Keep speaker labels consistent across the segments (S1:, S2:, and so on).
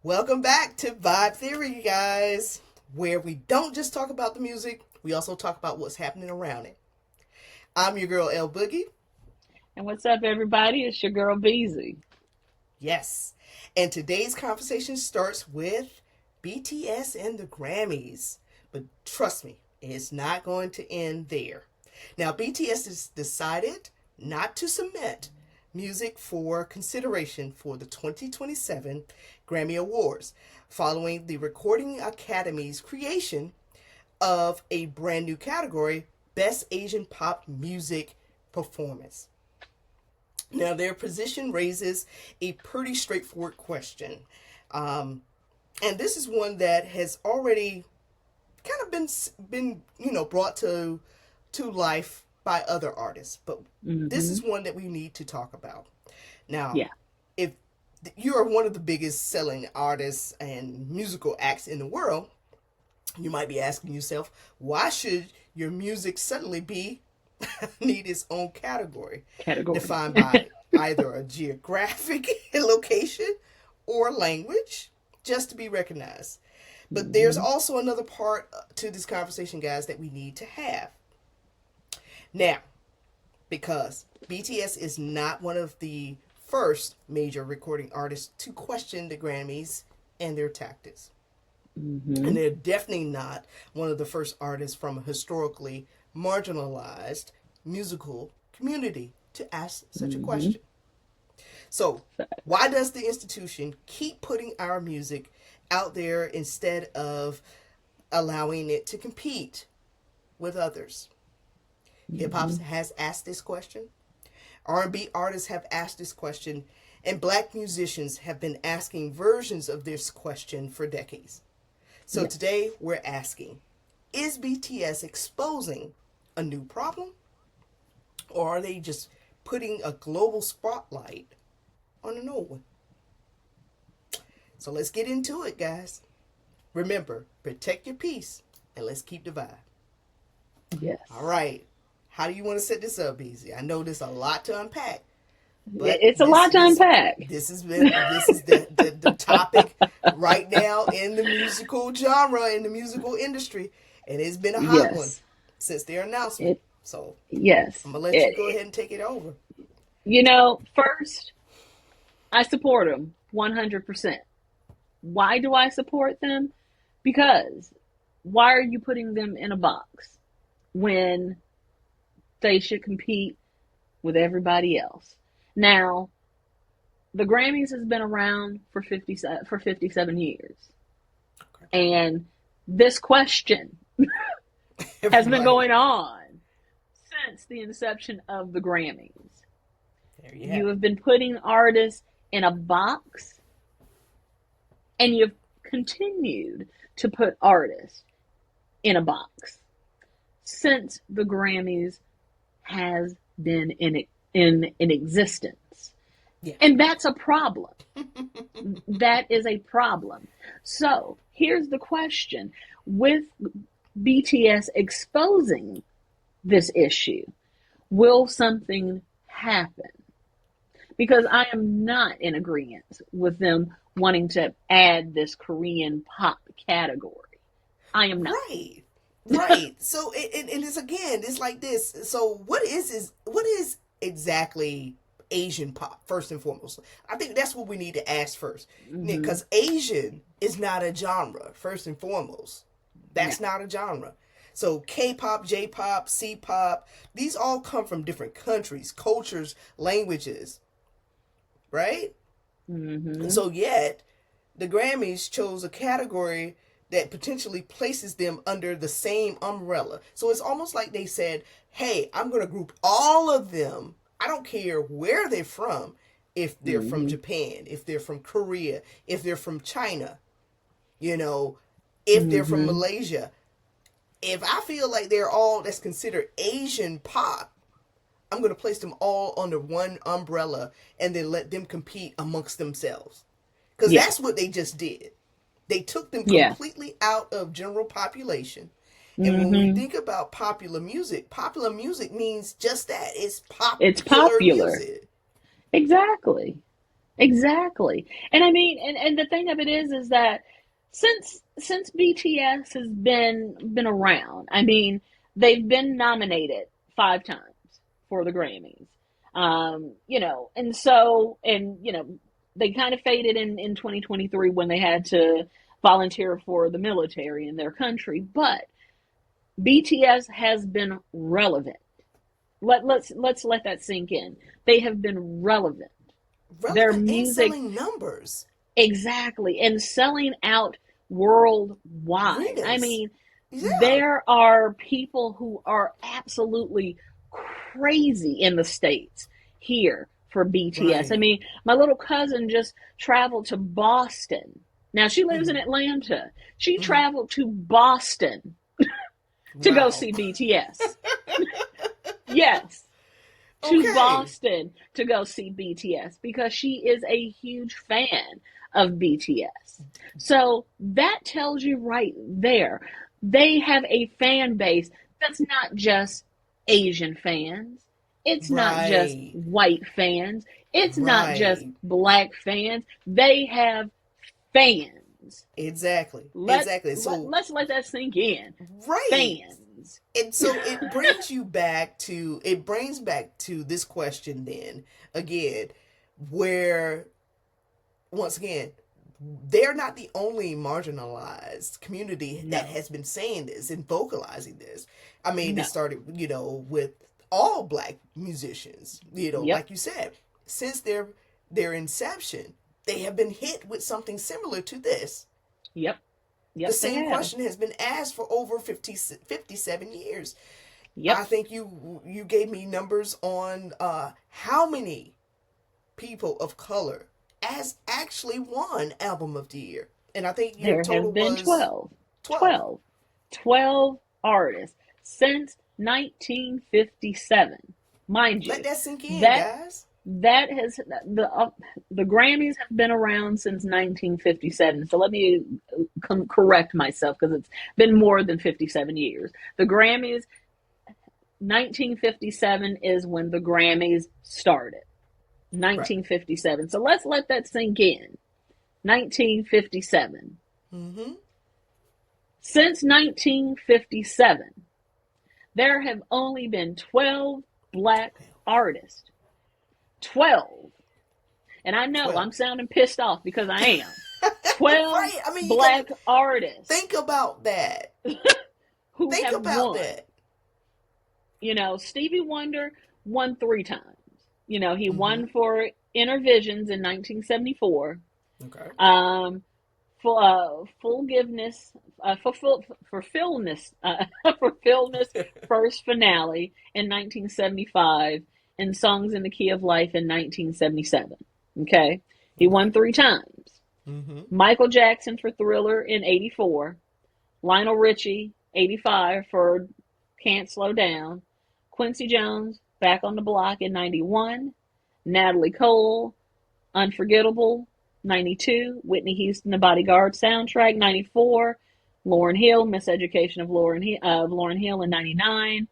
S1: Welcome back to Vibe Theory, you guys, where we don't just talk about the music, we also talk about what's happening around it. I'm your girl, L Boogie.
S2: And what's up, everybody? It's your girl, Beezy.
S1: Yes. And today's conversation starts with BTS and the Grammys. But trust me, it's not going to end there. Now, BTS has decided not to submit music for consideration for the 2027 Grammy Awards, following the Recording Academy's creation of a brand new category, Best Asian Pop Music Performance. Now, their position raises a pretty straightforward question. And this is one that has already kind of been brought to life by other artists, but this is one that we need to talk about. Now,
S2: Yeah.
S1: if you are one of the biggest selling artists and musical acts in the world, you might be asking yourself, why should your music suddenly be need its own category
S2: Category.
S1: defined by either a geographic location or language just to be recognized? But there's also another part to this conversation, guys, that we need to have. Now, because BTS is not one of the first major recording artists to question the Grammys and their tactics. And they're definitely not one of the first artists from a historically marginalized musical community to ask such a question. So, why does the institution keep putting our music out there instead of allowing it to compete with others? Hip hop has asked this question. R&B artists have asked this question, and black musicians have been asking versions of this question for decades. So today we're asking, is BTS exposing a new problem, or are they just putting a global spotlight on an old one? So let's get into it, guys. Remember, protect your peace, and let's keep the vibe.
S2: Yes.
S1: All right. How do you want to set this up, Easy? I know there's a lot to unpack. But
S2: It's a lot to unpack.
S1: This is the topic right now in the musical genre, in the musical industry, and it's been a hot one since their announcement. So
S2: yes,
S1: I'm gonna let you go ahead and take it over.
S2: First, I support them 100%. Why do I support them? Because why are you putting them in a box when they should compete with everybody else? Now, the Grammys has been around for 57 years. Okay. And this question has been going on since the inception of the Grammys. You have been putting artists in a box, and you've continued to put artists in a box since the Grammys has been in existence. Yeah. And that's a problem. That is a problem. So here's the question. With BTS exposing this issue, will something happen? Because I am not in agreement with them wanting to add this Korean pop category. I am not.
S1: Right. So it's like this. So what is exactly Asian pop, first and foremost? I think that's what we need to ask first. Because Asian is not a genre, first and foremost. That's not a genre. So K-pop, J-pop, C-pop, these all come from different countries, cultures, languages. Right? And so yet, the Grammys chose a category that potentially places them under the same umbrella. So it's almost like they said, hey, I'm going to group all of them. I don't care where they're from, if they're from Japan, if they're from Korea, if they're from China, if they're from Malaysia. If I feel like they're all that's considered Asian pop, I'm going to place them all under one umbrella and then let them compete amongst themselves. Because that's what they just did. They took them completely out of general population. And when we think about popular music means just that. It's popular.
S2: Music. Exactly. Exactly. And I mean, and the thing of it is that since BTS has been around, I mean, they've been nominated 5 times for the Grammys. And so, they kind of faded in 2023 when they had to volunteer for the military in their country, but BTS has been relevant. Let's let that sink in. They have been relevant. Their
S1: Relevant and
S2: music,
S1: selling numbers.
S2: exactly, and selling out worldwide. I
S1: Arenas.
S2: mean,
S1: Yeah.
S2: there are people who are absolutely crazy in the States here for BTS. I
S1: Right.
S2: mean, my little cousin just traveled to Boston. Now, she lives in
S1: Mm-hmm.
S2: Atlanta. She
S1: Mm-hmm.
S2: traveled to Boston to go
S1: Wow.
S2: see BTS. Yes, to
S1: Okay.
S2: Boston to go see BTS because she is a huge fan of BTS. So that tells you right there. They have a fan base that's not just Asian fans. It's not just
S1: Right.
S2: white fans. It's not just
S1: Right.
S2: black fans. They have fans.
S1: Exactly.
S2: Let,
S1: Exactly. So,
S2: let's let that sink in.
S1: right.
S2: Fans.
S1: And so it brings back to this question then again, where once again, they're not the only marginalized community that
S2: No.
S1: has been saying this and vocalizing this. I mean, it
S2: No.
S1: started, with all black musicians,
S2: Yep.
S1: like you said, since their inception, they have been hit with something similar to this.
S2: Yep.
S1: The
S2: Yep, they
S1: same
S2: have.
S1: question has been asked for over 57 years. I
S2: Yep.
S1: think you gave me numbers on how many people of color as actually won album of the year, and I think your
S2: There
S1: total
S2: have been
S1: was
S2: 12.
S1: 12.
S2: 12. 12 artists since 1957. Mind
S1: Let
S2: you,
S1: that sink in,
S2: that
S1: guys.
S2: that has the Grammys have been around since 1957. So let me correct myself because it's been more than 57 years. The Grammys 1957 is when the Grammys started.
S1: Right.
S2: 1957. So let's let that sink in. 1957.
S1: Mm-hmm.
S2: Since 1957, there have only been 12 black
S1: 12.
S2: artists. 12. And I know
S1: 12.
S2: I'm sounding pissed off because I am. 12
S1: Right. I mean, you got to
S2: black artists
S1: think about that.
S2: who
S1: Think
S2: have
S1: about
S2: won.
S1: that.
S2: Stevie Wonder won 3 times. He
S1: Mm-hmm.
S2: won for Inner Visions in 1974.
S1: Okay.
S2: Forgiveness, fulfillness, fulfillness first finale in 1975, and Songs in the Key of Life in 1977. Okay, he
S1: Okay.
S2: won 3 times.
S1: Mm-hmm.
S2: Michael Jackson for Thriller in '84, Lionel Richie '85 for Can't Slow Down, Quincy Jones Back on the Block in '91, Natalie Cole Unforgettable, 92. Whitney Houston, The Bodyguard soundtrack, 94. Lauryn Hill, Miseducation of Lauryn Hill in 99.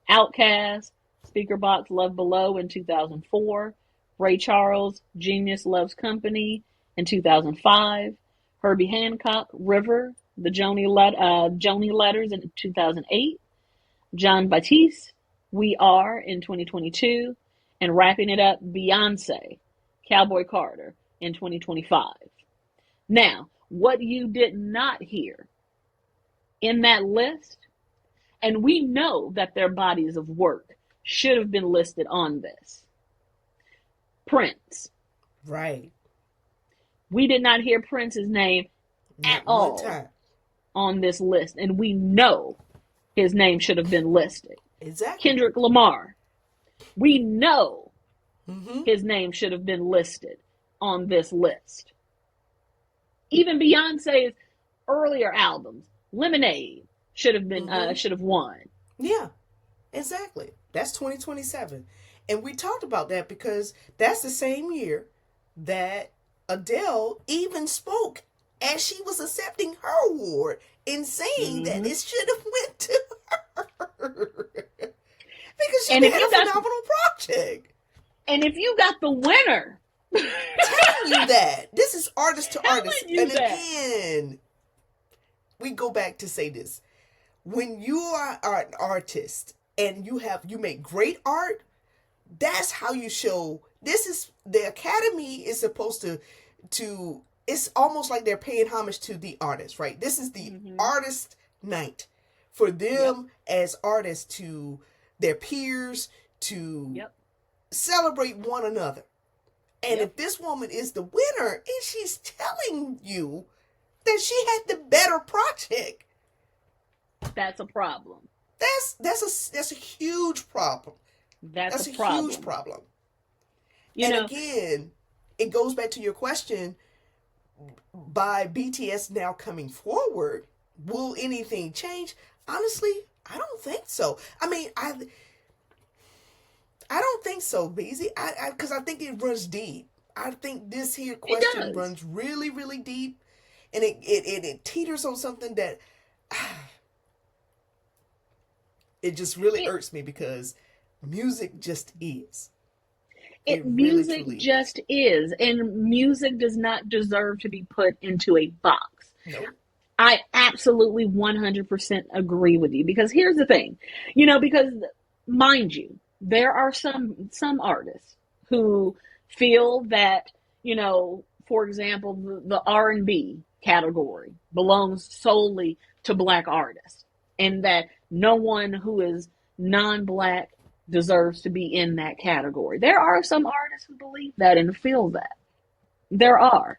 S2: Outkast, Speaker Box, Love Below in 2004. Ray Charles, Genius Loves Company in 2005. Herbie Hancock, River, the Joni Letters in 2008. John Batiste, We Are in 2022. And wrapping it up, Beyonce, Cowboy Carter in 2025. Now, what you did not hear in that list, and we know that their bodies of work should have been listed on this. Prince.
S1: Right.
S2: We did not hear Prince's name at
S1: Not one
S2: all
S1: time.
S2: on this list, and we know his name should have been listed.
S1: Exactly.
S2: Kendrick Lamar. We know
S1: Mm-hmm.
S2: his name should have been listed on this list. Even Beyonce's earlier albums, Lemonade, should have
S1: Mm-hmm.
S2: won.
S1: Yeah. Exactly. That's 2027. And we talked about that because that's the same year that Adele even spoke as she was accepting her award in saying that
S2: Mm-hmm.
S1: it should have went to her. Because she
S2: And if
S1: had
S2: you
S1: a
S2: got
S1: phenomenal project.
S2: and if you got the winner
S1: Telling you that. This is artist to artist.
S2: Telling you
S1: And
S2: that.
S1: again, we go back to say this. When you are an artist and you make great art, that's how you show. This is the Academy is supposed to it's almost like they're paying homage to the artist, right? This is the artist night for them as artists, to their peers, to celebrate one another. And if this woman is the winner and she's telling you that she had the better project,
S2: that's a problem.
S1: That's a huge problem.
S2: That's a problem.
S1: Huge problem.
S2: You know,
S1: again, it goes back to your question. By BTS now coming forward, will anything change? Honestly, I don't think so. I mean, I don't think so, BZ. Because I think it runs deep. I think this here question runs really, really deep, and it teeters on something that it just really irks me, because music just is.
S2: Music really just is, and music does not deserve to be put into a box.
S1: Nope.
S2: I absolutely 100% agree with you, because here's the thing, because mind you, there are some artists who feel that, for example, the R&B category belongs solely to Black artists, and that no one who is non-Black deserves to be in that category. There are some artists who believe that and feel that. There are.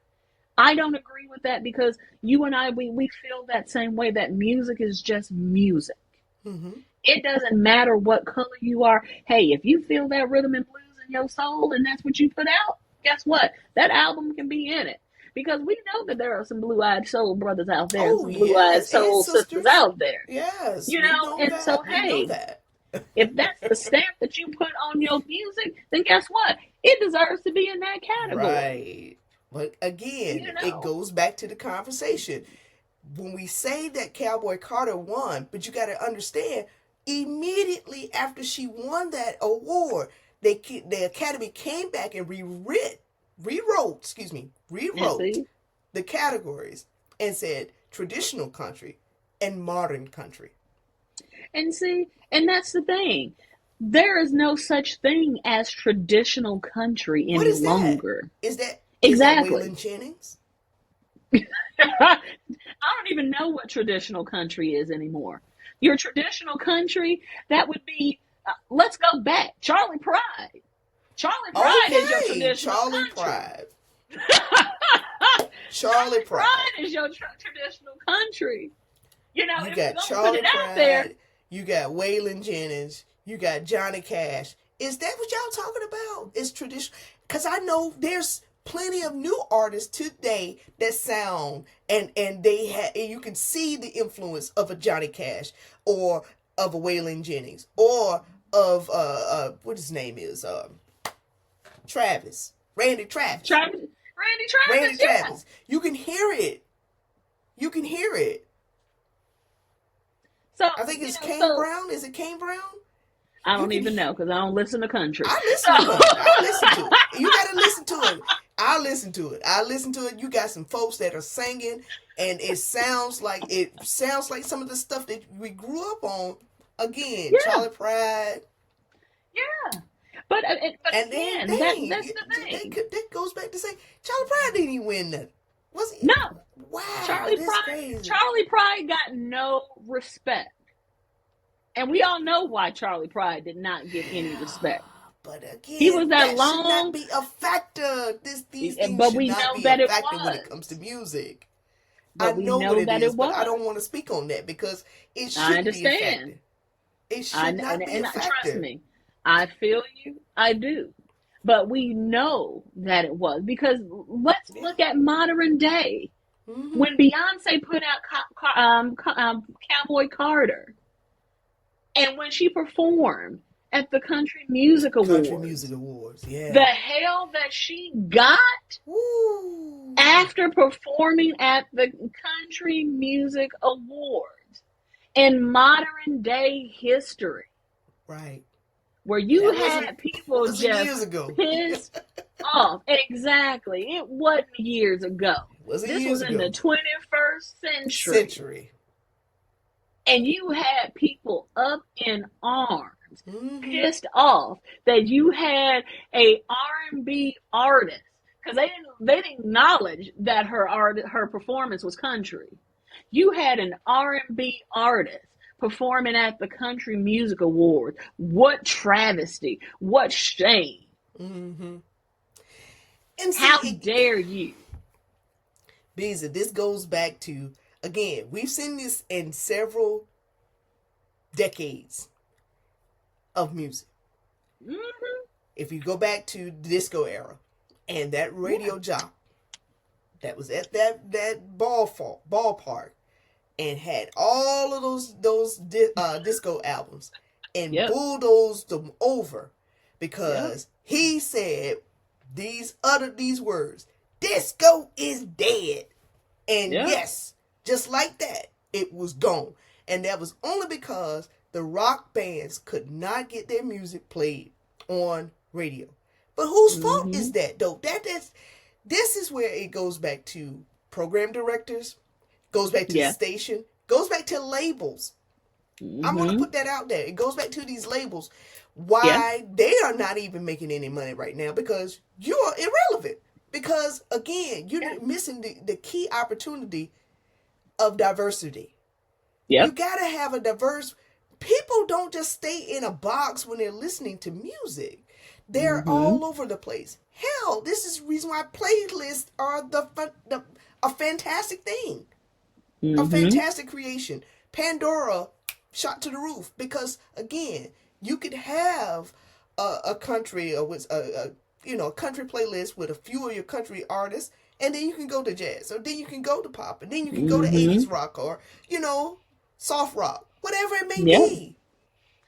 S2: I don't agree with that, because you and I, we feel that same way, that music is just music.
S1: Mm-hmm.
S2: It doesn't matter what color you are. Hey, if you feel that rhythm and blues in your soul and that's what you put out, guess what? That album can be in it. Because we know that there are some blue-eyed soul brothers out there, some blue-eyed soul sisters out there.
S1: Yes.
S2: And so, hey, if that's the stamp that you put on your music, then guess what? It deserves to be in that category.
S1: Right. But again, it goes back to the conversation. When we say that Cowboy Carter won, but you got to understand, immediately after she won that award, the Academy came back and rewrote the categories and said traditional country and modern country.
S2: And see, and that's the thing. There is no such thing as traditional country any longer.
S1: Is that
S2: exactly
S1: Waylon Jennings?
S2: I don't even know what traditional country is anymore. Your traditional country, that would be, let's go back, Charlie Pride. Charlie Pride is your traditional country. Charlie Pride is your traditional country.
S1: You got Charlie Pride. You got Waylon Jennings. You got Johnny Cash. Is that what y'all talking about? Is traditional? Because I know there's plenty of new artists today that sound and they have, and you can see the influence of a Johnny Cash or of a Waylon Jennings or of what his name is, Randy Travis. Randy Travis. You can hear it.
S2: So
S1: I think it's Kane Brown. Is it Kane Brown?
S2: I don't even know, because I don't listen to country.
S1: I listen to it. You got to listen to it. I listen to it. You got some folks that are singing, and it sounds like some of the stuff that we grew up on. Again, Charlie Pride.
S2: Yeah. But again, that's the thing.
S1: That goes back to say Charlie Pride didn't even win nothing. Was he?
S2: No.
S1: Wow.
S2: Charlie Pride got no respect. And we all know why Charlie Pride did not get any respect.
S1: But again,
S2: he was that
S1: should not be a factor. These things
S2: but
S1: should
S2: we
S1: not
S2: know
S1: be
S2: that
S1: a factor when it comes to music. I know what it is, but I don't want to speak on that because it shouldn't be a factor. It should not be a factor.
S2: Trust me, I feel you. I do. But we know that it was, because let's look at modern day. Mm-hmm. When Beyonce put out Cowboy Carter, and when she performed at the Country Music Awards,
S1: yeah,
S2: the hell that she got after performing at the Country Music Awards in modern day history,
S1: right?
S2: Where you had people just pissed off. Exactly. It wasn't years ago.
S1: Wasn't
S2: This
S1: years
S2: was in the
S1: ago.
S2: 21st century.
S1: Century.
S2: And you had people up in arms,
S1: Mm-hmm.
S2: pissed off that you had a R&B artist, because they didn't acknowledge that her performance was country. You had an R&B artist performing at the Country Music Awards. What travesty! What shame!
S1: Mm-hmm. And
S2: How
S1: see,
S2: dare you?
S1: Beezy, this goes back to, again, we've seen this in several decades of music.
S2: Mm-hmm.
S1: If you go back to the disco era and that radio jock that was at that ballpark and had all of those disco albums and
S2: Yep.
S1: bulldozed them over because
S2: Yep.
S1: he said these words, disco is dead. And
S2: Yep.
S1: yes, just like that, it was gone. And that was only because the rock bands could not get their music played on radio. But whose fault is that, though? This is where it goes back to program directors, goes back to the station, goes back to labels. I'm going to put that out there. It goes back to these labels. Why they are not even making any money right now, because you are irrelevant. Because, again, you're missing the key opportunity of diversity.
S2: Yep.
S1: You got to have a diverse... People don't just stay in a box when they're listening to music. They're all over the place. Hell, this is the reason why playlists are a fantastic thing. A fantastic creation. Pandora shot to the roof because, again, you could have a country or a country playlist with a few of your country artists, and then you can go to jazz, or then you can go to pop, and then you can go to 80s rock, or soft rock, whatever it may be.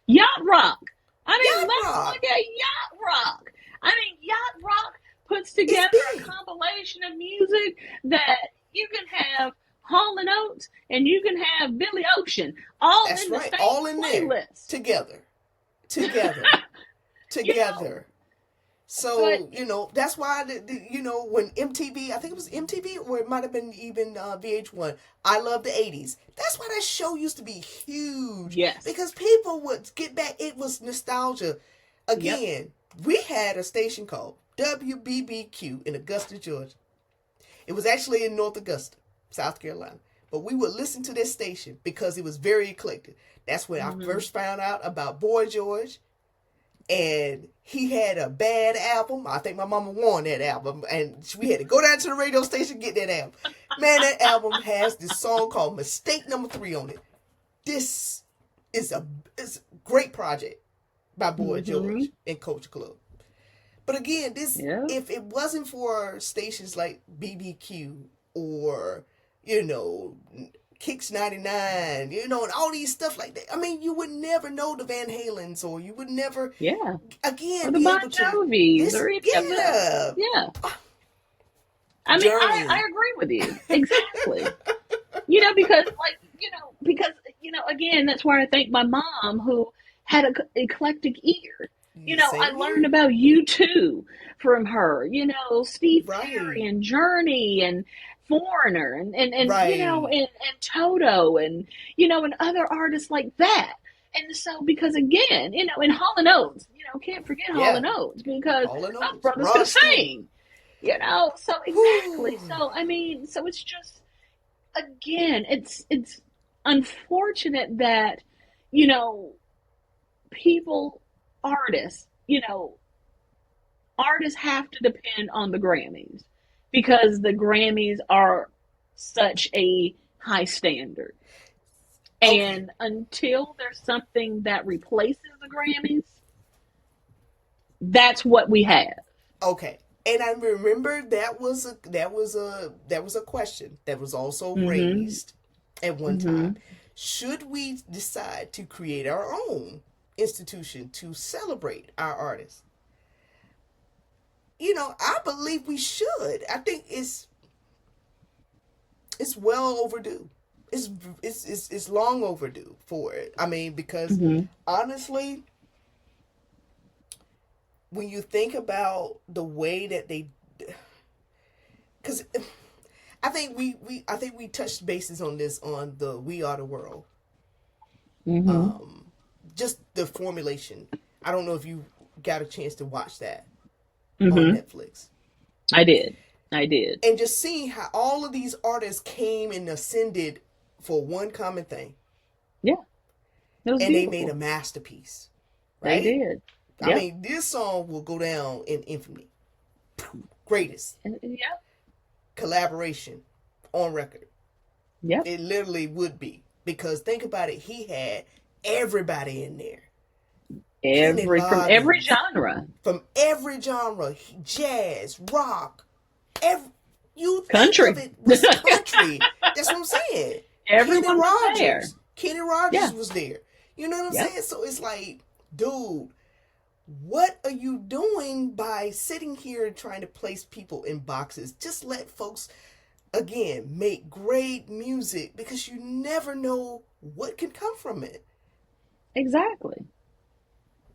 S2: Yacht rock. I mean,
S1: Yacht
S2: let's
S1: rock.
S2: look at yacht rock. I mean, yacht rock puts together a compilation of music that you can have Hall & Oates and you can have Billy Ocean all
S1: That's
S2: in the
S1: right,
S2: same
S1: all in
S2: playlist.
S1: there, together. So, that's why, when MTV, I think it was MTV, or it might have been even VH1, I Love the 80s. That's why that show used to be huge.
S2: Yes.
S1: Because people would get back. It was nostalgia. Again, we had a station called WBBQ in Augusta, Georgia. It was actually in North Augusta, South Carolina. But we would listen to this station because it was very eclectic. That's when I first found out about Boy George. And he had a bad album. I think my mama won that album. And we had to go down to the radio station to get that album. Man, that album has this song called Mistake Number 3 on it. This is it's a great project by Boy George and Culture Club. But again, if it wasn't for stations like BBQ or, Kicks 99, and all these stuff like that. I mean, you would never know the Van Halens, or you would never, again,
S2: or the Bon Jovis, or any of them. Yeah. I mean, I agree with you. Exactly. Because again, that's where I thank my mom, who had an eclectic ear. I learned about U2 from her, Steve Perry and Journey and Foreigner and and Toto and other artists like that. And so, because again, and Hall & Oates, can't forget Hall & Oates, because my brothers could sing, so exactly. So I mean, so it's just, again, it's unfortunate that people, artists have to depend on the Grammys, because the Grammys are such a high standard. And until there's something that replaces the Grammys, that's what we have.
S1: Okay. And I remember that was a question that was also raised at one time. Should we decide to create our own institution to celebrate our artists? I believe we should. I think it's well overdue. It's long overdue for it. I mean, because honestly, when you think about the way that they, because I think we touched bases on this on the We Are the World.
S2: Mm-hmm.
S1: Just the formulation. I don't know if you got a chance to watch that on
S2: Mm-hmm.
S1: Netflix.
S2: I did. I did.
S1: And just seeing how all of these artists came and ascended for one common thing.
S2: Yeah. It was
S1: And they made
S2: beautiful.
S1: a masterpiece.
S2: They
S1: Right?
S2: did.
S1: I
S2: Yep.
S1: mean, this song will go down in infamy. Greatest
S2: Yep.
S1: collaboration on record.
S2: Yep.
S1: It literally would be. Because think about it, he had everybody in there. Kenny
S2: From every
S1: Loggins,
S2: genre.
S1: from every genre, jazz, rock, every, you think of
S2: Country.
S1: it was country. That's what I'm saying.
S2: Everyone was there.
S1: Kenny Rogers
S2: Yeah.
S1: was there. You know what I'm
S2: Yep.
S1: saying? So it's like, dude, what are you doing by sitting here and trying to place people in boxes? Just let folks, again, make great music because you never know what can come from it.
S2: Exactly.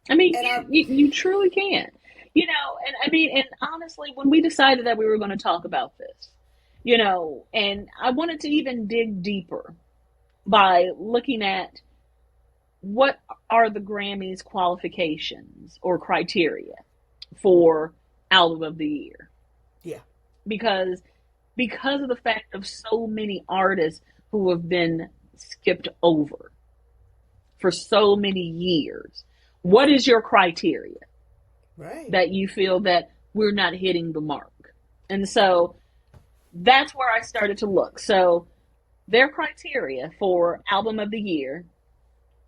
S2: I mean,
S1: And
S2: you truly can't. And I mean, and honestly, when we decided that we were going to talk about this, and I wanted to even dig deeper by looking at what are the Grammys qualifications or criteria for album of the year.
S1: yeah,
S2: Because of the fact of so many artists who have been skipped over for so many years. What is your criteria
S1: right.
S2: that you feel that we're not hitting the mark? And so that's where I started to look. So their criteria for album of the year: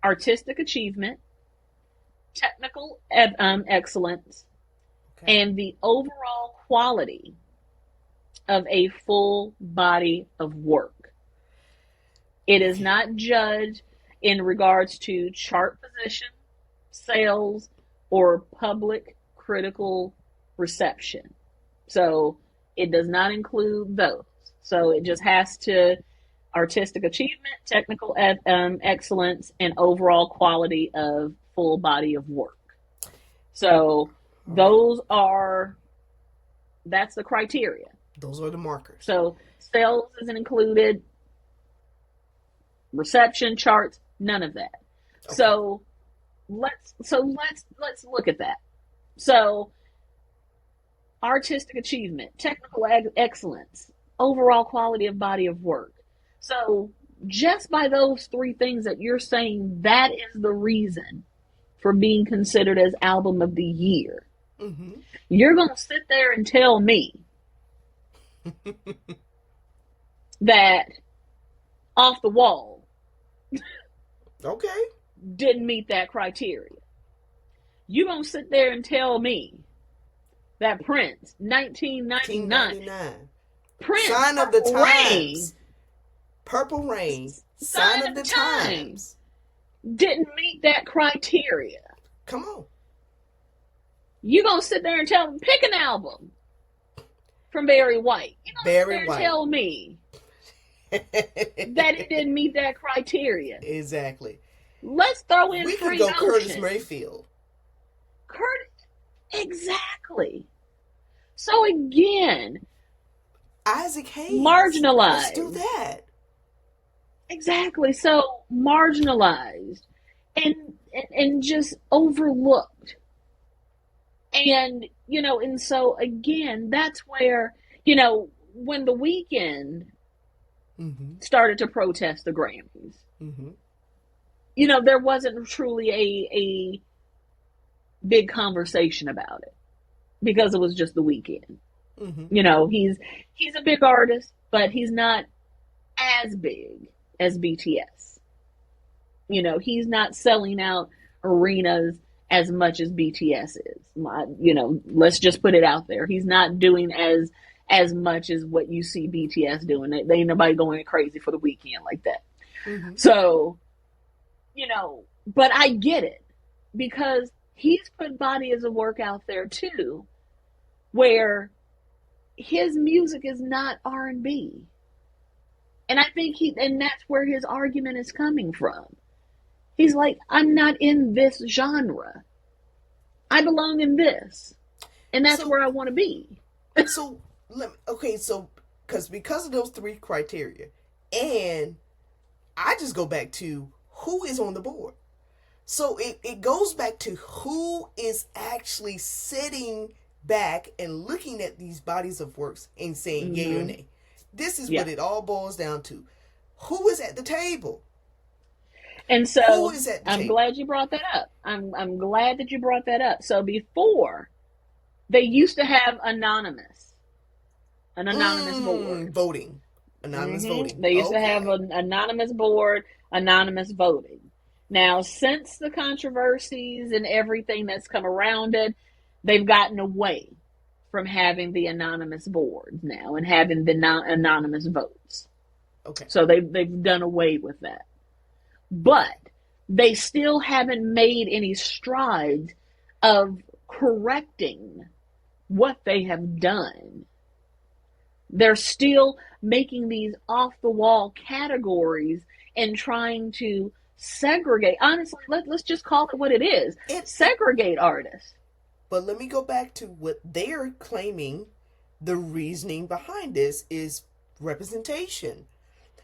S2: artistic achievement, technical excellence,
S1: Okay.
S2: and the overall quality of a full body of work. It is not judged in regards to chart position, sales, or public critical reception. So it does not include those. So it just has to artistic achievement, technical excellence, and overall quality of full body of work. So that's the criteria.
S1: Those are the markers.
S2: So sales isn't included, reception, charts, none of that. Okay. So let's look at that. So artistic achievement, technical excellence, overall quality of body of work. So just by those three things that you're saying, that is the reason for being considered as album of the year.
S1: Mm-hmm.
S2: You're going to sit there and tell me that Off the Wall
S1: okay,
S2: didn't meet that criteria. You're going to sit there and tell me that Prince, 1999, Prince,
S1: Sign of the Times,
S2: Rain,
S1: Purple Rain, Sign of the Times,
S2: didn't meet that criteria.
S1: Come on.
S2: You're going to sit there and tell me, pick an album from Barry White. You're going to sit there and tell me that it didn't meet that criteria.
S1: Exactly.
S2: Let's throw in
S1: we
S2: Free
S1: could go
S2: Ocean.
S1: Curtis Mayfield.
S2: Exactly. So again,
S1: Isaac Hayes.
S2: Marginalized.
S1: Let's do that.
S2: Exactly. So marginalized and just overlooked. And, and so again, that's where, when The Weeknd started to protest the Grammys, there wasn't truly a big conversation about it because it was just The Weeknd. He's a big artist, but he's not as big as BTS. He's not selling out arenas as much as BTS is. Let's just put it out there. He's not doing as much as what you see BTS doing. They ain't nobody going crazy for The Weeknd like that. So, but I get it because he's put bodies of work out there too, where his music is not R&B. And I think and that's where his argument is coming from. He's like, I'm not in this genre. I belong in this, and that's
S1: So
S2: where I want to be.
S1: so okay, so because of those three criteria, and I just go back to who is on the board. So it goes back to who is actually sitting back and looking at these bodies of works and saying yay or
S2: Mm-hmm.
S1: nay. This is
S2: Yeah.
S1: what it all boils down to. Who is at the table?
S2: And
S1: Who
S2: so
S1: is at the
S2: I'm
S1: table?
S2: glad you brought that up. I'm glad that you brought that up. So before they used to have an anonymous board.
S1: Voting. Anonymous voting.
S2: They used to have
S1: Okay.
S2: an anonymous board, anonymous voting. Now, since the controversies and everything that's come around it, they've gotten away from having the anonymous boards now and having the anonymous votes.
S1: Okay.
S2: So they've done away with that. But they still haven't made any strides of correcting what they have done. They're still making these off the wall categories and trying to segregate. Honestly, let's just call it what it is. Segregate artists.
S1: But let me go back to what they're claiming the reasoning behind this is representation.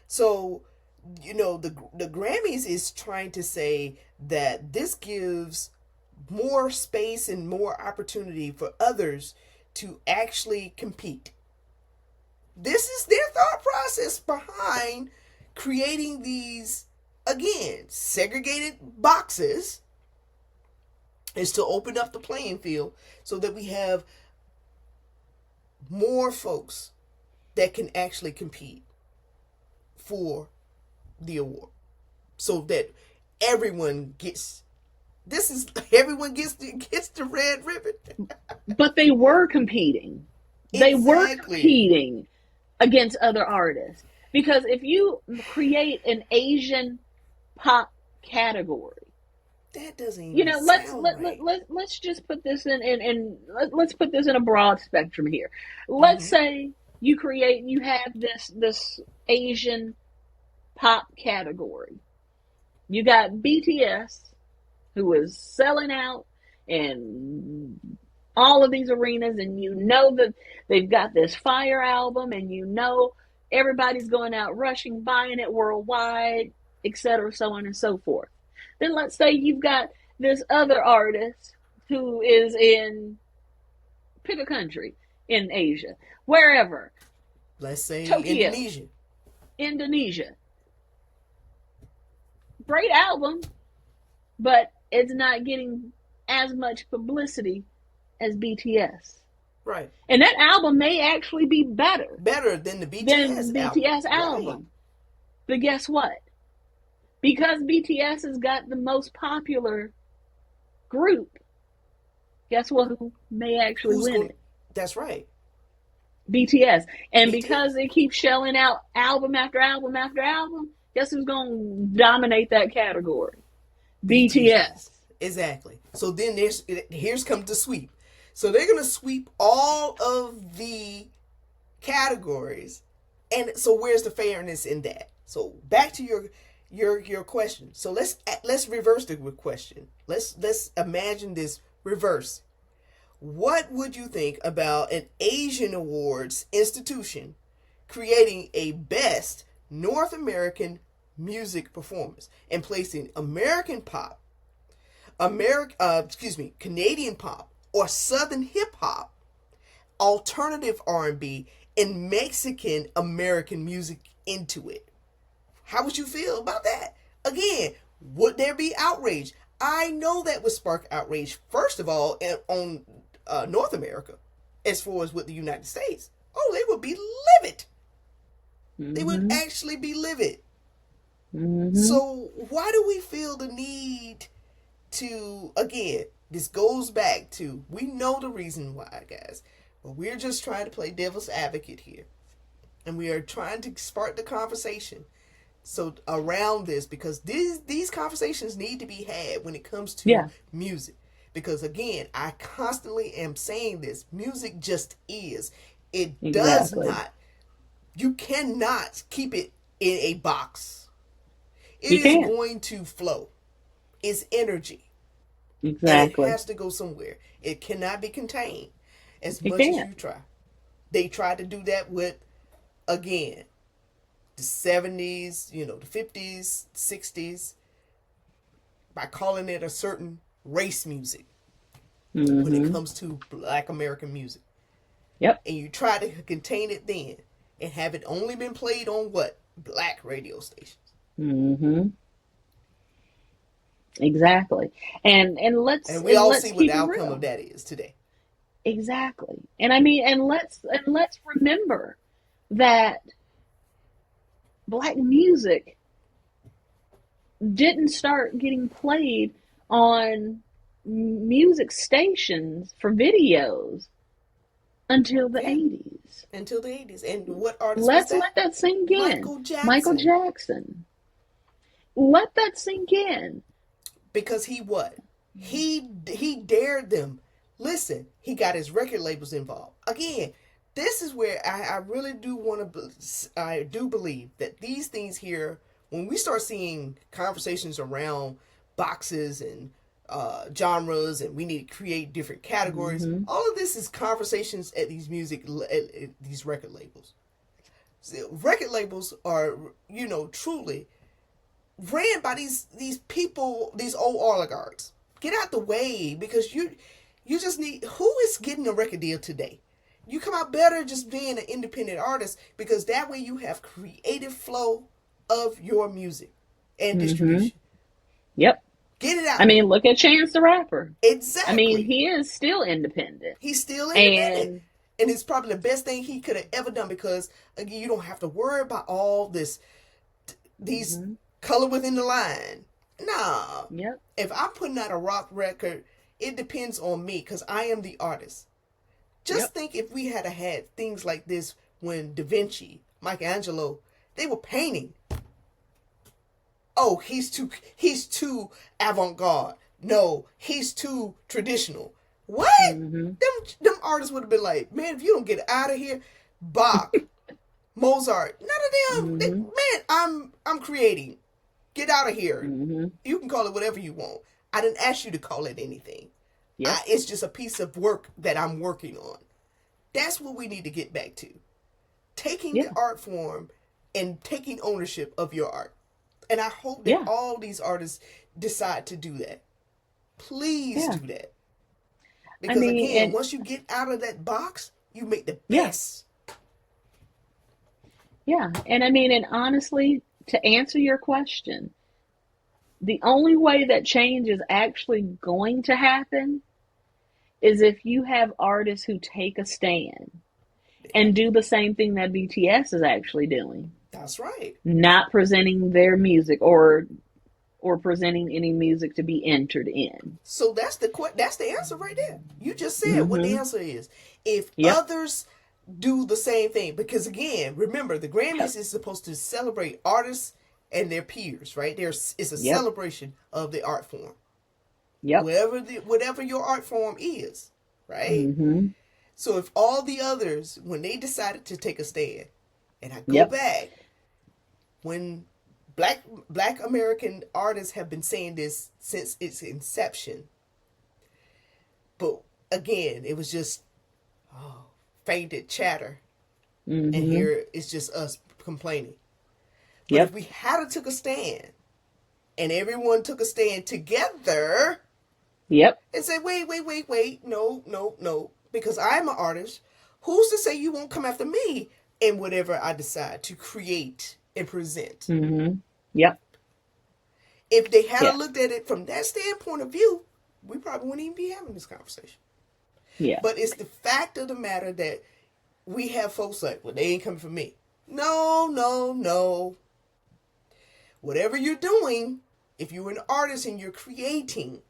S1: So, the Grammys is trying to say that this gives more space and more opportunity for others to actually compete. This is their thought process behind creating these, again, segregated boxes, is to open up the playing field so that we have more folks that can actually compete for the award, so that everyone gets the red ribbon.
S2: But they were competing. They were
S1: Exactly.
S2: competing against other artists. Because if you create an Asian pop category,
S1: That doesn't even sound right.
S2: let's just put this let's put this in a broad spectrum here. Let's
S1: Mm-hmm.
S2: say you have this Asian pop category. You got BTS, who is selling out in all of these arenas, and you know that they've got this fire album, and you know everybody's going out rushing, buying it worldwide, etc., so on and so forth. Then let's say you've got this other artist who is in, pick a country in Asia, wherever.
S1: Let's say
S2: Tokyo, Indonesia. Great album, but it's not getting as much publicity as BTS.
S1: Right.
S2: And that album may actually be better
S1: than the BTS
S2: album.
S1: Right.
S2: But guess what? Because BTS has got the most popular group, guess what? Who may actually win it?
S1: That's right.
S2: BTS. And because they keep shelling out album after album after album, guess who's going to dominate that category? BTS.
S1: Exactly. So then here's comes the sweep. So they're going to sweep all of the categories. And so where's the fairness in that? So back to your question. So let's reverse the question. Let's imagine this reverse. What would you think about an Asian Awards institution creating a best North American music performance and placing American pop, Canadian pop, or Southern hip hop, alternative R&B, and Mexican American music into it? How would you feel about that? Again, would there be outrage? I know that would spark outrage, first of all, on North America, as far as with the United States. Oh, they would be livid. Mm-hmm. They would actually be livid. Mm-hmm. So why do we feel the need to, again, this goes back to, we know the reason why, guys, but we're just trying to play devil's advocate here. And we are trying to spark the conversation so around this, because these conversations need to be had when it comes to music. Because again, I constantly am saying this, music just is. It does not, you cannot keep it in a box. It is going to flow. It's energy. And it
S2: Exactly.
S1: has to go somewhere. It cannot be contained as
S2: It
S1: much as
S2: can't.
S1: you try. They tried to do that with, again, the 70s, the 50s, 60s, by calling it a certain race music when it
S2: Mm-hmm.
S1: comes to Black American music.
S2: Yep.
S1: And you try to contain it then and have it only been played on what? Black radio stations.
S2: Mm-hmm. Exactly.
S1: And we
S2: And
S1: all
S2: let's
S1: see what the
S2: keep it
S1: outcome of
S2: real.
S1: that is today.
S2: Exactly. And I mean, and let's remember that black music didn't start getting played on music stations for videos until the
S1: Yeah,
S2: 80s.
S1: until the 80s. And what artist was
S2: Let's
S1: that?
S2: let that sink in.
S1: Michael
S2: Michael
S1: Jackson.
S2: Jackson. Let that sink in.
S1: Because he what? He dared them. Listen, he got his record labels involved. Again, this is where I really do want to, I do believe that these things here, when we start seeing conversations around boxes and genres, and we need to create different categories,
S2: Mm-hmm.
S1: all of this is conversations at these at these record labels. So record labels are, truly ran by these people, these old oligarchs. Get out the way, because you just need, who is getting a record deal today? You come out better just being an independent artist, because that way you have creative flow of your music and
S2: Mm-hmm.
S1: distribution.
S2: Yep.
S1: Get it
S2: I
S1: out
S2: mean,
S1: there.
S2: look at Chance the Rapper. I mean,
S1: Exactly.
S2: he is still independent.
S1: He's still independent.
S2: And
S1: And it's probably the best thing he could have ever done, because again, you don't have to worry about all these
S2: mm-hmm.
S1: color within the line. Nah.
S2: Yep.
S1: If I'm putting out a rock record, it depends on me, because I am the artist. Just
S2: Yep.
S1: think if we had things like this when Da Vinci, Michelangelo, they were painting. Oh, he's too avant-garde. No, he's too traditional. What?
S2: Mm-hmm.
S1: Them artists would have been like, man, if you don't get out of here, Bach, Mozart, none of them.
S2: Mm-hmm.
S1: Man, I'm creating. Get out of here.
S2: Mm-hmm.
S1: You can call it whatever you want. I didn't ask you to call it anything.
S2: Yep.
S1: It's just a piece of work that I'm working on. That's what we need to get back to. Taking
S2: Yeah.
S1: the art form and taking ownership of your art. And I hope that
S2: Yeah.
S1: all these artists decide to do that. Please
S2: Yeah.
S1: do that.
S2: I
S1: Because
S2: mean,
S1: again,
S2: and
S1: once you get out of that box, you make the
S2: yeah.
S1: best.
S2: Yeah. And I mean, and honestly, to answer your question, the only way that change is actually going to happen is if you have artists who take a stand and do the same thing that BTS is actually doing,
S1: That's right.
S2: not presenting their music or presenting any music to be entered in.
S1: So that's the answer right there. You just said what the
S2: Mm-hmm.
S1: answer is. If
S2: Yep.
S1: others do the same thing, because again, remember the Grammys is supposed to celebrate artists and their peers, right? It's a
S2: Yep.
S1: celebration of the art form,
S2: Yep.
S1: whatever your art form is, right?
S2: Mm-hmm.
S1: So if all the others, when they decided to take a stand, and I go
S2: Yep.
S1: back when Black American artists have been saying this since its inception, but again, it was just fainted chatter, and
S2: Mm-hmm.
S1: here it's just us complaining. But if
S2: Yep.
S1: we had took a stand, and everyone took a stand together,
S2: Yep.
S1: and say, wait, no, because I'm an artist. Who's to say you won't come after me in whatever I decide to create and present?
S2: Mm-hmm. Yep.
S1: If they had
S2: Yeah.
S1: looked at it from that standpoint of view, we probably wouldn't even be having this conversation.
S2: Yeah.
S1: But it's the fact of the matter that we have folks like, well, they ain't coming for me. No. Whatever you're doing, if you're an artist and you're creating,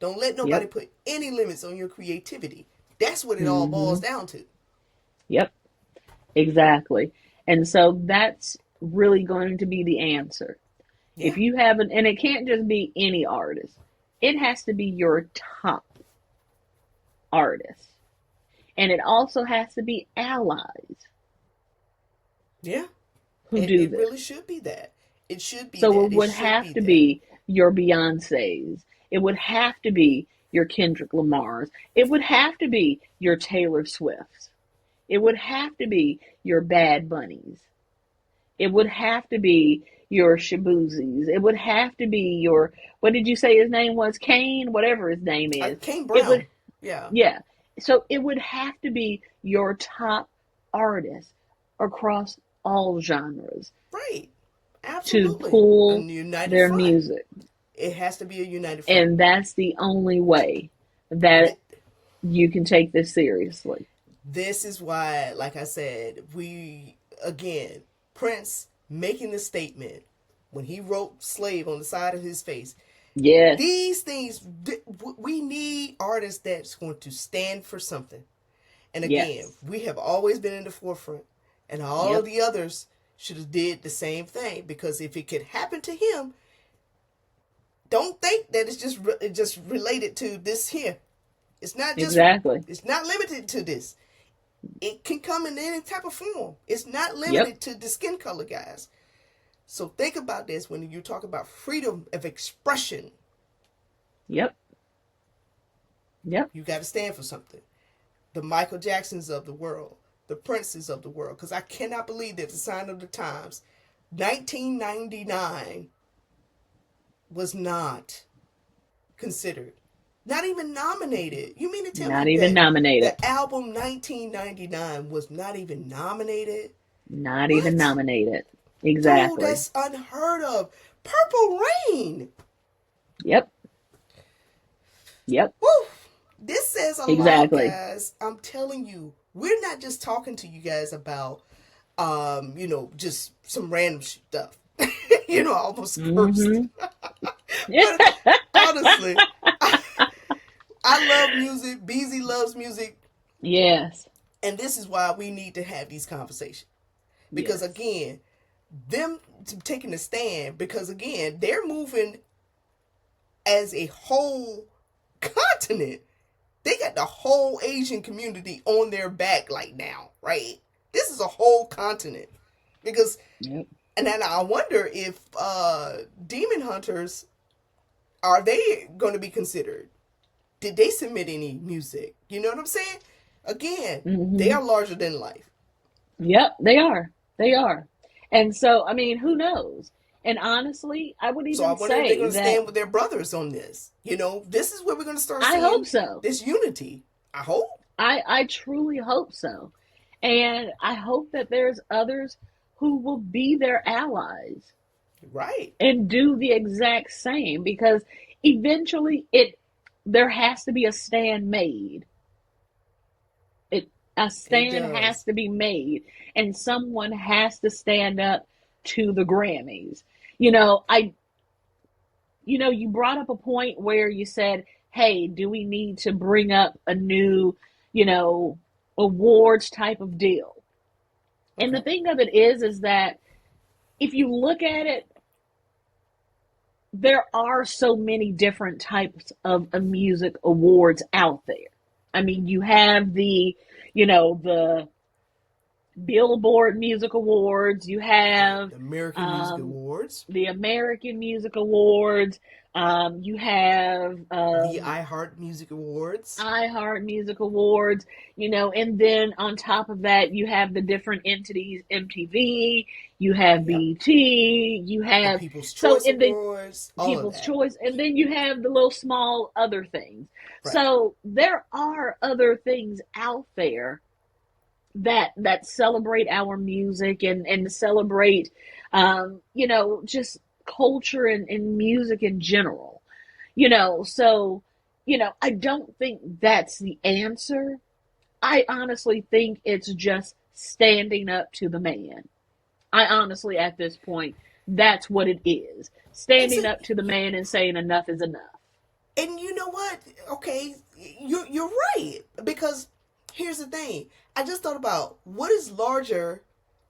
S1: don't let nobody
S2: Yep.
S1: put any limits on your creativity. That's what it all
S2: Mm-hmm.
S1: boils down to.
S2: Yep. Exactly. And so that's really going to be the answer.
S1: Yeah.
S2: If you have and it can't just be any artist, it has to be your top artist. And it also has to be allies
S1: Yeah.
S2: who
S1: It,
S2: do
S1: it
S2: this.
S1: really should be that. It should be
S2: So
S1: that.
S2: it
S1: It
S2: would
S1: should
S2: have
S1: be
S2: to
S1: that.
S2: be your Beyoncés. It would have to be your Kendrick Lamars. It would have to be your Taylor Swifts. It would have to be your Bad Bunnies. It would have to be your Shabuzis. It would have to be your, what did you say his name was? Kane, whatever his name is.
S1: Kane
S2: It would,
S1: Brown. Yeah.
S2: yeah. So it would have to be your top artists across all genres
S1: Right.
S2: to
S1: Absolutely. A
S2: pull
S1: united
S2: their
S1: front.
S2: music.
S1: It has to be a united front.
S2: And that's the only way that you can take this seriously.
S1: This is why, like I said, again, Prince making the statement when he wrote slave on the side of his face.
S2: Yes.
S1: These things, we need artists that's going to stand for something. And again,
S2: Yes.
S1: we have always been in the forefront, and all
S2: Yep.
S1: of the others should have did the same thing, because if it could happen to him, don't think that it's just related to this here. It's not just
S2: Exactly.
S1: It's not limited to this. It can come in any type of form. It's not limited to the skin color, guys. So think about this when you talk about freedom of expression.
S2: Yep. Yep.
S1: You got to stand for something. The Michael Jacksons of the world, the Princes of the world, because I cannot believe that the sign of the times, 1999, was not considered. Not even nominated. You mean to tell
S2: Not
S1: me
S2: even
S1: that
S2: nominated.
S1: the album 1999 was not even nominated?
S2: Not
S1: What?
S2: even nominated. Exactly.
S1: Dude, that's unheard of. Purple Rain.
S2: Yep. Yep.
S1: Woo. This says a
S2: Exactly.
S1: lot, guys. I'm telling you, we're not just talking to you guys about, just some random stuff. I almost cursed. But honestly, I love music. BZ loves music.
S2: Yes.
S1: And this is why we need to have these conversations. Because
S2: Yes.
S1: again, them taking a stand, because again, they're moving as a whole continent. They got the whole Asian community on their back like now, right? This is a whole continent. Because,
S2: Yep.
S1: and then I wonder if Demon Hunters, are they going to be considered? Did they submit any music? You know what I'm saying? Again, they are larger than life.
S2: Yep, they are. They are. And so, I mean, who knows? And honestly, I would
S1: So I
S2: even
S1: wonder if they're
S2: say
S1: going to
S2: that
S1: stand with their brothers on this. This is where we're going to start
S2: I
S1: seeing
S2: hope so.
S1: this unity. I hope.
S2: I truly hope so. And I hope that there's others who will be their allies
S1: Right.
S2: and do the exact same, because eventually there has to be a stand made. A stand has to be made, and someone has to stand up to the Grammys. You brought up a point where you said, hey, do we need to bring up a new, awards type of deal? Okay. And the thing of it is that if you look at it, there are so many different types of music awards out there. I mean, you have the Billboard Music Awards. You have
S1: the American Music Awards.
S2: The American Music Awards. You have
S1: the iHeart Music Awards.
S2: iHeart Music Awards. And then on top of that, you have the different entities: MTV. You have BT. You have
S1: the People's Choice Awards.
S2: People's Choice, and then you have the little small other things.
S1: Right.
S2: So there are other things out there that celebrate our music and celebrate, just culture and music in general. So, I don't think that's the answer. I honestly think it's just standing up to the man. I honestly, at this point, that's what it is. Standing up to the man and saying enough is enough.
S1: And you know what? Okay, you're right. Because here's the thing. I just thought about what is larger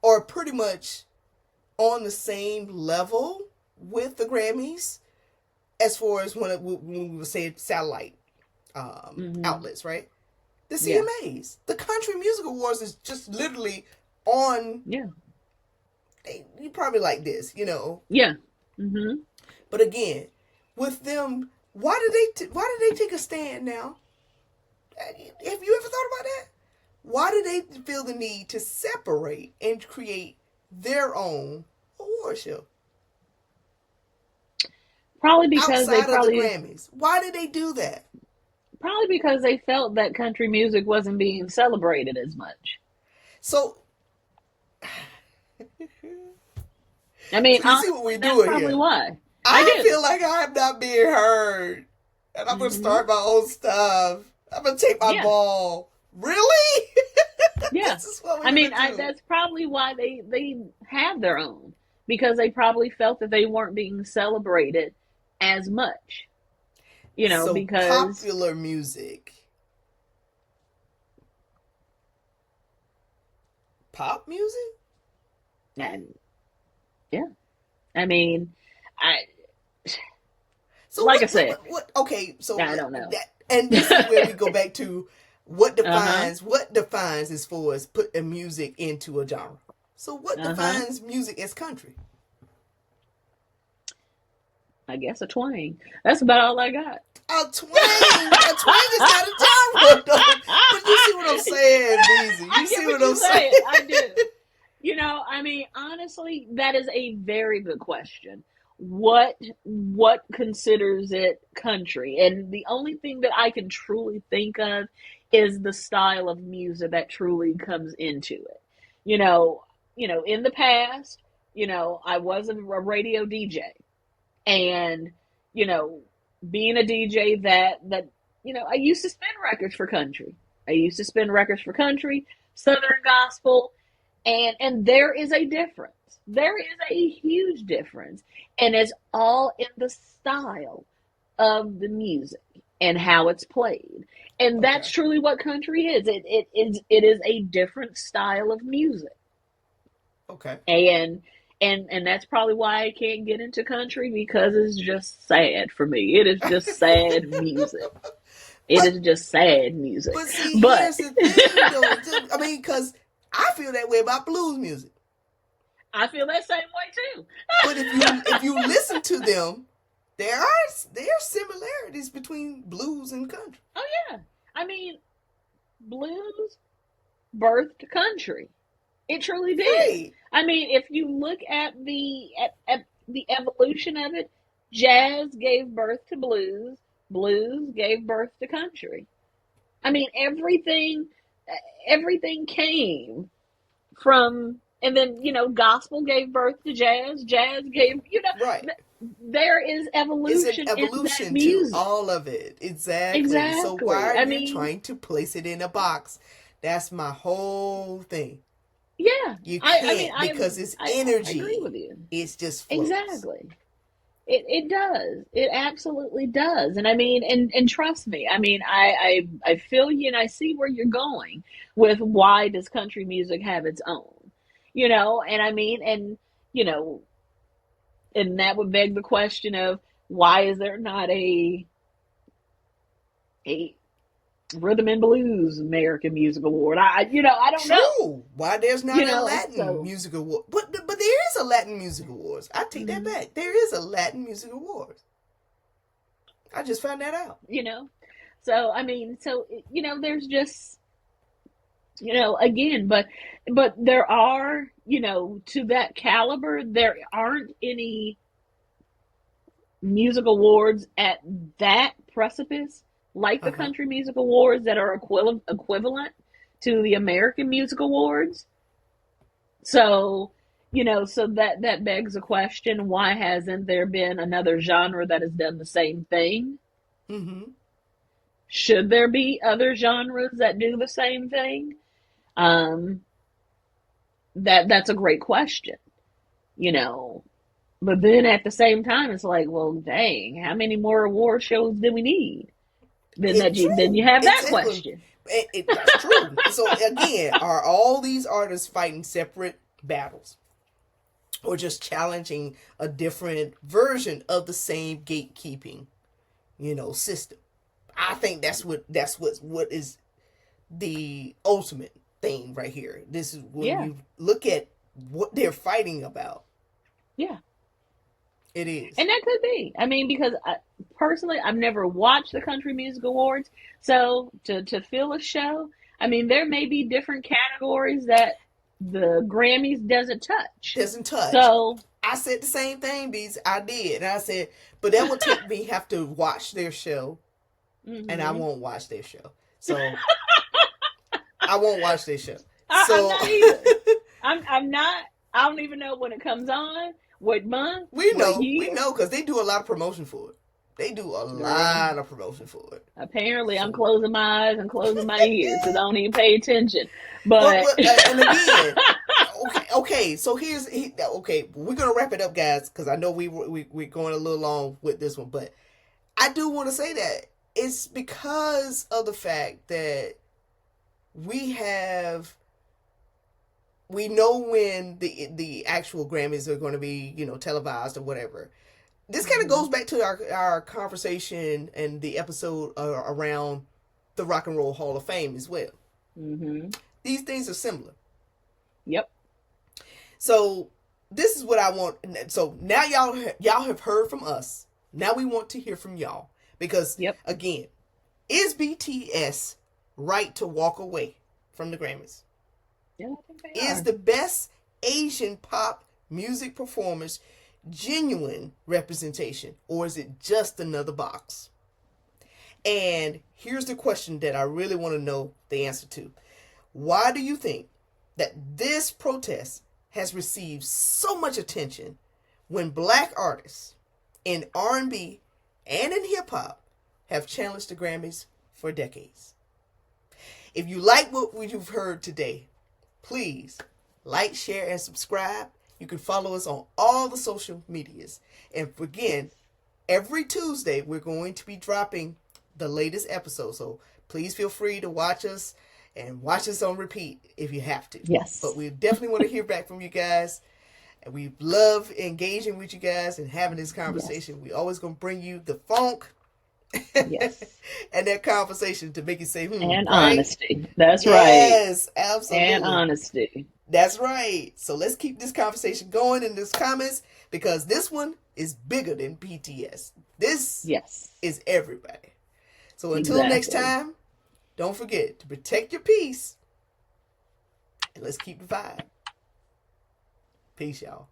S1: or pretty much on the same level with the Grammys as far as when we would say satellite outlets, right? The CMAs. The Country Music Awards is just literally on...
S2: Yeah.
S1: You probably like this,
S2: Yeah. Mm-hmm.
S1: But again, with them Why did they take a stand now? Have you ever thought about that? Why do they feel the need to separate and create their own award show
S2: Probably because they
S1: outside of the
S2: probably
S1: Grammys? Why did they do that?
S2: probably because they felt that country music wasn't being celebrated as much.
S1: So,
S2: I mean,
S1: so you see what
S2: honestly,
S1: we're
S2: that's
S1: doing
S2: probably
S1: here.
S2: why. I
S1: I
S2: do.
S1: feel like I'm not being heard, and I'm gonna
S2: Hmm.
S1: start my own stuff. I'm gonna take my
S2: Yeah,
S1: ball. Really?
S2: yeah.
S1: This is what
S2: I
S1: we're
S2: mean,
S1: gonna do.
S2: that's probably why they have their own, because they probably felt that they weren't being celebrated as much.
S1: So
S2: Because
S1: popular music, pop music.
S2: and yeah, I mean, I
S1: So
S2: like I said,
S1: what? Okay, so
S2: I don't know.
S1: that, and this is where we go back to what
S2: Uh huh.
S1: defines as far as put a music into a genre. So what
S2: Uh huh.
S1: defines music as country?
S2: I guess a twang. That's about all I got.
S1: A twang. A twang is not a genre, though. But you see what I'm saying, Beezy. You
S2: I get
S1: see
S2: what
S1: what I'm
S2: you're
S1: saying?
S2: saying. I do. I mean, honestly, that is a very good question. What considers it country? And the only thing that I can truly think of is the style of music that truly comes into it. You know, in the past, I was a radio DJ, and you know, being a DJ I used to spin records for country. I used to spin records for country, southern gospel, and there is a difference. There is a huge difference, and it's all in the style of the music and how it's played. And
S1: Okay.
S2: that's truly what country is. It is a different style of music.
S1: Okay.
S2: And that's probably why I can't get into country, because it's just sad for me. It is just sad music. It
S1: But
S2: is just sad music.
S1: see,
S2: But
S1: here's the thing, though. I mean, because I feel that way about blues music.
S2: I feel that same way too.
S1: But if you listen to them, there are similarities between blues and country.
S2: Oh yeah. I mean, blues birthed country. It truly did.
S1: Right.
S2: I mean, if you look at the evolution of it, jazz gave birth to blues, blues gave birth to country. I mean, everything came from, and then gospel gave birth to jazz, jazz gave,
S1: Right.
S2: there is
S1: It's an
S2: evolution in that
S1: evolution to
S2: music.
S1: all of it. Exactly. So why
S2: Exactly.
S1: are
S2: I
S1: you
S2: mean,
S1: trying to place it in a box? That's my whole thing.
S2: yeah.
S1: You
S2: I mean,
S1: can't because it's
S2: I agree
S1: energy.
S2: with you.
S1: It just flows.
S2: Exactly. It does. It absolutely does. And I mean, and trust me, I mean, I feel you, and I see where you're going with why does country music have its own? And I mean, you know, and that would beg the question of, why is there not a rhythm and blues American Music Award? I don't know.
S1: True. Why there's not a Latin
S2: So
S1: music award? But there is a Latin music awards. I take that
S2: mhm,
S1: back. There is a Latin music awards. I just found that out.
S2: you know, so I mean, there's just again, but there are, to that caliber, there aren't any music awards at that precipice like
S1: Uh
S2: the
S1: huh.
S2: country music awards that are equivalent to the American music awards. So, so that begs a question: why hasn't there been another genre that has done the same thing?
S1: Mm-hmm.
S2: Should there be other genres that do the same thing? Um, that's a great question, you know. But then at the same time, it's like, well, dang, how many more award shows do we need? Then you
S1: True.
S2: have that
S1: Exactly.
S2: question.
S1: That's true. So again, are all these artists fighting separate battles, or just challenging a different version of the same gatekeeping, system? I think what is the ultimate thing right here. This is when
S2: Yeah,
S1: you look at what they're fighting about.
S2: yeah.
S1: It is.
S2: And that could be. I mean, because personally, I've never watched the Country Music Awards. So to fill a show, I mean, there may be different categories that the Grammys doesn't touch.
S1: Doesn't touch.
S2: So,
S1: I said the same thing, Beats. I did. And I said, but that would take me have to watch their show, and I
S2: mm-hmm.
S1: won't watch their show. So I won't watch their show.
S2: I'm
S1: So
S2: not either. I'm not. I don't even know when it comes on, what month,
S1: we
S2: what
S1: we
S2: year.
S1: know, because they do a lot of promotion for it. They do a
S2: Girl,
S1: lot of promotion for it.
S2: apparently I'm
S1: So,
S2: closing my eyes and closing my ears because I don't even pay attention.
S1: but,
S2: But
S1: but and again, okay. So okay. We're gonna wrap it up, guys, because I know we're going a little long with this one, but I do want to say that it's because of the fact that we have we know when the actual Grammys are going to be, televised or whatever. This kind of
S2: mm-hmm.
S1: goes back to our conversation and the episode around the Rock and Roll Hall of Fame as well.
S2: Mm-hmm.
S1: These things are similar.
S2: Yep.
S1: So this is what I want. So now y'all have heard from us. Now we want to hear from y'all, because
S2: Yep.
S1: again, is BTS right to walk away from the Grammys?
S2: Yeah, I think they
S1: Is
S2: are.
S1: the best Asian pop music performance genuine representation, or is it just another box? And here's the question that I really want to know the answer to. Why do you think that this protest has received so much attention when black artists in R&B and in hip hop have challenged the Grammys for decades? If you like what you've heard today, please like, share, and subscribe. You can follow us on all the social medias. And again, every Tuesday we're going to be dropping the latest episode. So please feel free to watch us and watch us on repeat if you have to.
S2: Yes.
S1: But we definitely want to hear back from you guys. And we love engaging with you guys and having this conversation.
S2: Yes.
S1: We're always going to bring you the funk.
S2: Yes.
S1: And that conversation to make you say,
S2: And
S1: right?
S2: honesty. That's right.
S1: Yes, absolutely.
S2: And honesty.
S1: That's right. So let's keep this conversation going in these comments, because this one is bigger than BTS. This
S2: Yes.
S1: is everybody. So until next
S2: Exactly.
S1: time, don't forget to protect your peace, and let's keep the vibe. Peace, y'all.